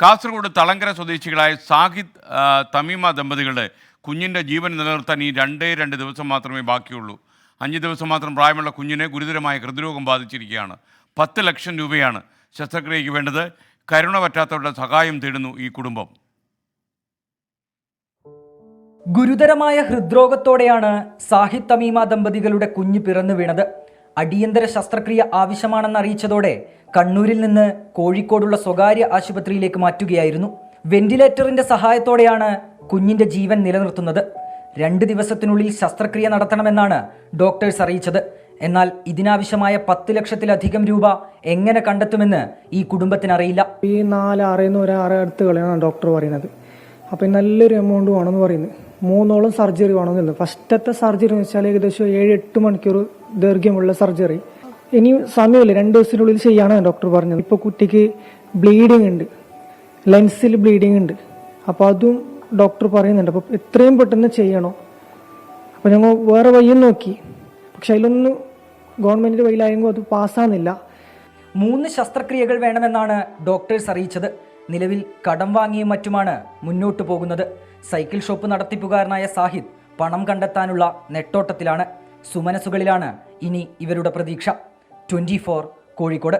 കാസർഗോഡ് തളങ്കര സ്വദേശികളായ സാഹിദ് തമീമ ദമ്പതികളുടെ കുഞ്ഞിൻ്റെ ജീവൻ നിലനിർത്താൻ ഈ 2 ദിവസം മാത്രമേ ബാക്കിയുള്ളൂ. 5 ദിവസം മാത്രം പ്രായമുള്ള കുഞ്ഞിനെ ഗുരുതരമായ ഹൃദ്രോഗം ബാധിച്ചിരിക്കുകയാണ്. 10 ലക്ഷം രൂപയാണ് ശസ്ത്രക്രിയയ്ക്ക് വേണ്ടത്. കരുണ പറ്റാത്തവരുടെ സഹായം തേടുന്നു ഈ കുടുംബം. ഗുരുതരമായ ഹൃദ്രോഗത്തോടെയാണ് സാഹിദ് തമീമ ദമ്പതികളുടെ കുഞ്ഞ് പിറന്നു വീണത്. അടിയന്തര ശസ്ത്രക്രിയ ആവശ്യമാണെന്ന് അറിയിച്ചതോടെ കണ്ണൂരിൽ നിന്ന് കോഴിക്കോടുള്ള സ്വകാര്യ ആശുപത്രിയിലേക്ക് മാറ്റുകയായിരുന്നു. വെന്റിലേറ്ററിന്റെ സഹായത്തോടെയാണ് കുഞ്ഞിന്റെ ജീവൻ നിലനിർത്തുന്നത്. 2 ദിവസത്തിനുള്ളിൽ ശസ്ത്രക്രിയ നടത്തണമെന്നാണ് ഡോക്ടേഴ്സ് അറിയിച്ചത്. എന്നാൽ ഇതിനാവശ്യമായ 10 ലക്ഷത്തിലധികം രൂപ എങ്ങനെ കണ്ടെത്തുമെന്ന് ഈ കുടുംബത്തിനറിയില്ല. ഈ 4-6 അടുത്ത് കളയാണ് ഡോക്ടർ പറയുന്നത്. അപ്പം നല്ലൊരു എമൗണ്ട് വേണമെന്ന് പറയുന്നത്. 3 സർജറി വേണമെന്ന്. ഫസ്റ്റത്തെ സർജറി എന്ന് വെച്ചാൽ ഏകദേശം 7-8 മണിക്കൂർ ദൈർഘ്യമുള്ള സർജറി. ഇനി സമയമില്ല, 2 ദിവസത്തിനുള്ളിൽ ചെയ്യാനാണ് ഡോക്ടർ പറഞ്ഞത്. ഇപ്പോൾ കുട്ടിക്ക് ബ്ലീഡിങ് ഉണ്ട്, ലെൻസിൽ ബ്ലീഡിങ് ഉണ്ട്. അപ്പോൾ അതും ഡോക്ടർ പറയുന്നുണ്ട്. അപ്പോൾ എത്രയും പെട്ടെന്ന് ചെയ്യണോ. അപ്പോൾ ഞങ്ങൾ വേറെ വഴിയും നോക്കി, പക്ഷെ അതിലൊന്നും ഗവൺമെൻറ്റിൻ്റെ വഴിയിലായെങ്കിൽ അത് പാസ്സാകുന്നില്ല. 3 ശസ്ത്രക്രിയകൾ വേണമെന്നാണ് ഡോക്ടേഴ്സ് അറിയിച്ചത്. നിലവിൽ കടം വാങ്ങിയും മറ്റുമാണ് മുന്നോട്ടു പോകുന്നത്. സൈക്കിൾ ഷോപ്പ് നടത്തിപ്പുകാരനായ സാഹിദ് പണം കണ്ടെത്താനുള്ള നെട്ടോട്ടത്തിലാണ്. സുമനസുകളിലാണ് ഇനി ഇവരുടെ പ്രതീക്ഷ. 24 കോഴിക്കോട്.